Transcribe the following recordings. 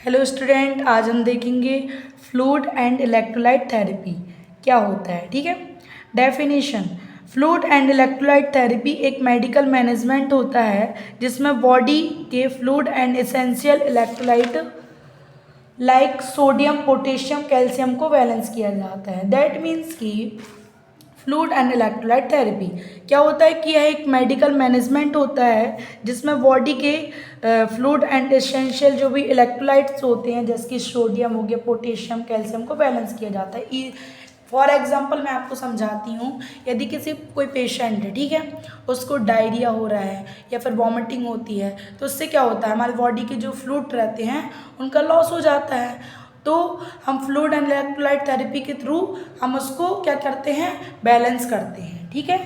Hello student, आज हम देखेंगे फ्लूइड एंड इलेक्ट्रोलाइट थेरेपी क्या होता है। ठीक है, definition. Fluid and electrolyte therapy एक मेडिकल मैनेजमेंट होता है जिसमें बॉडी के fluid and essential electrolyte like sodium, potassium, calcium को बैलेंस किया जाता है। दैट मीन्स कि फ्लूइड एंड इलेक्ट्रोलाइट थेरेपी क्या होता है कि यह एक मेडिकल मैनेजमेंट होता है जिसमें बॉडी के फ्लूइड एंड एसेंशियल जो भी इलेक्ट्रोलाइट्स होते हैं जैसे कि सोडियम हो गया, पोटेशियम, कैल्शियम को बैलेंस किया जाता है। फॉर एग्जांपल मैं आपको समझाती हूँ। यदि कोई पेशेंट है, ठीक है, उसको डायरिया हो रहा है या फिर वॉमिटिंग होती है तो उससे क्या होता है, हमारी बॉडी के जो फ्लूइड रहते हैं उनका लॉस हो जाता है। तो हम फ्लूइड एंड इलेक्ट्रोलाइट थेरेपी के थ्रू हम उसको क्या करते हैं, बैलेंस करते हैं। ठीक है,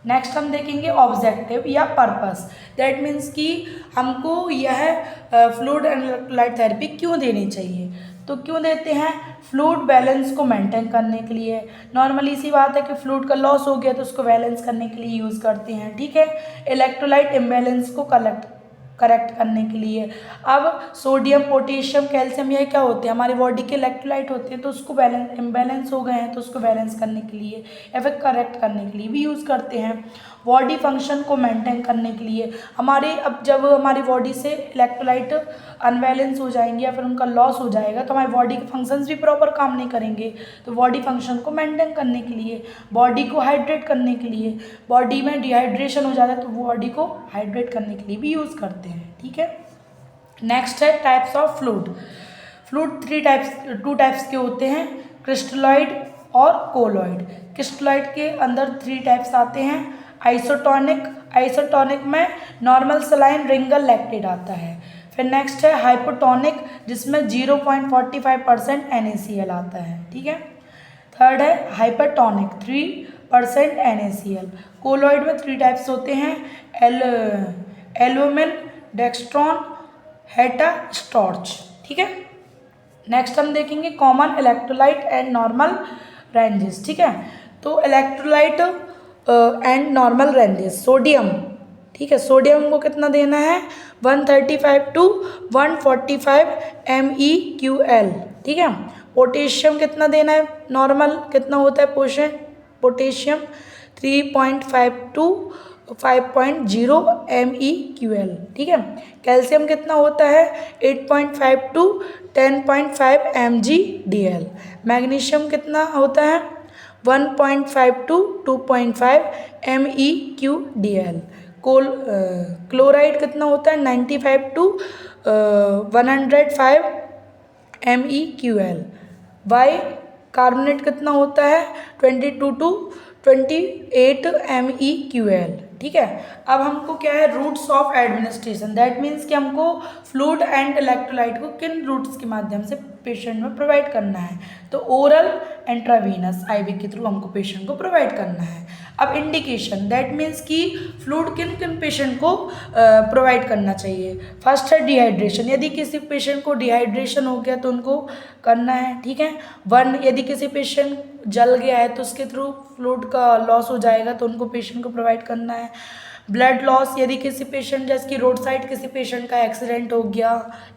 नेक्स्ट हम देखेंगे ऑब्जेक्टिव या पर्पस। दैट मीन्स कि हमको यह फ्लूइड एंड इलेक्ट्रोलाइट थेरेपी क्यों देनी चाहिए। तो क्यों देते हैं, फ्लूइड बैलेंस को मेंटेन करने के लिए। नॉर्मली सी बात है कि फ्लूइड का लॉस हो गया तो उसको बैलेंस करने के लिए यूज़ करते हैं। ठीक है, इलेक्ट्रोलाइट इम्बैलेंस को करेक्ट करने के लिए। अब सोडियम, पोटेशियम, कैल्शियम ये क्या होते हैं, हमारी बॉडी के इलेक्ट्रोलाइट होते हैं, तो उसको इम्बैलेंस हो गए हैं तो उसको बैलेंस करने के लिए या फिर करेक्ट करने के लिए भी यूज़ करते हैं। बॉडी फंक्शन को मेंटेन करने के लिए अब जब हमारी बॉडी से इलेक्ट्रोलाइट अनबैलेंस हो जाएंगे या फिर उनका लॉस हो जाएगा तो हमारी बॉडी के फंक्शंस भी प्रॉपर काम नहीं करेंगे। तो बॉडी फंक्शन को मेंटेन करने के लिए, बॉडी को हाइड्रेट करने के लिए, बॉडी में डिहाइड्रेशन हो जाता है तो बॉडी को हाइड्रेट करने के लिए भी यूज़ करते हैं। ठीक है, नेक्स्ट है types of fluid. Fluid two types के होते हैं, क्रिस्टलॉइड और कोलॉइड। क्रिस्टलॉइड के अंदर 3 टाइप्स आते हैं। आइसोटोनिक में नॉर्मल सलाइन रिंगल लैक्टेट आता है। फिर नेक्स्ट है हाइपोटोनिक जिसमें 0.45% NaCl आता है। ठीक है, थर्ड है हाइपरटोनिक 3% NaCl। कोलॉइड में 3 टाइप्स होते हैं, एल्बुमिन, डेक्स्ट्रॉन, हेटा स्टॉर्च। ठीक है, नेक्स्ट हम देखेंगे common electrolyte and normal ranges. ठीक है, तो electrolyte and normal ranges. Sodium, ठीक है, सोडियम को कितना देना है, 135 to 145 MEQL। ठीक है, पोटेशियम कितना देना है, नॉर्मल कितना होता है पोटेशियम 3.5 to 5.0 MEQL। ठीक है, कैल्शियम कितना होता है 8.5 to 10.5 mgDL। मैग्नीशियम कितना होता है 1.5 to 2.5 MEQDL। क्लोराइड कितना होता है 95 to 105 MEQL। वाई कार्बोनेट कितना होता है 22 to 28 MEQL। ठीक है, अब हमको क्या है, routes of administration. That means कि हमको फ्लूइड एंड इलेक्ट्रोलाइट को किन रूट्स के माध्यम से पेशेंट में प्रोवाइड करना है। तो ओरल, इंट्रावीनस, IV के थ्रू हमको पेशेंट को प्रोवाइड करना है। अब इंडिकेशन, दैट मीन्स कि फ्लूइड किन किन पेशेंट को प्रोवाइड करना चाहिए। फर्स्ट है डिहाइड्रेशन, यदि किसी पेशेंट को डिहाइड्रेशन हो गया तो उनको करना है। ठीक है, यदि किसी पेशेंट जल गया है तो उसके थ्रू फ्लूइड का लॉस हो जाएगा तो उनको पेशेंट को प्रोवाइड करना है। ब्लड लॉस, यदि किसी पेशेंट जैसे कि रोड साइड किसी पेशेंट का एक्सीडेंट हो गया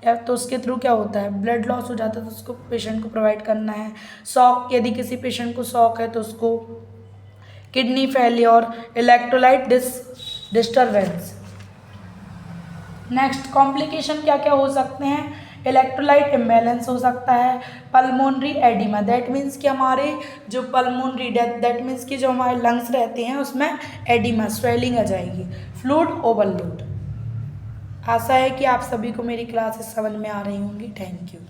या तो उसके थ्रू क्या होता है, ब्लड लॉस हो जाता है तो उसको पेशेंट को प्रोवाइड करना है। शॉक, यदि किसी पेशेंट को शॉक है तो उसको kidney failure, electrolyte disturbance. Next complication क्या क्या हो सकते हैं, इलेक्ट्रोलाइट इम्बैलेंस हो सकता है, पल्मोनरी एडिमा, दैट मीन्स कि हमारे जो पल्मोनरी दैट मीन्स कि जो हमारे लंग्स रहते हैं उसमें एडिमा, स्वेलिंग आ जाएगी, फ्लूइड ओवरलोड। आशा है कि आप सभी को मेरी क्लासेस समझ में आ रही होंगी। Thank you.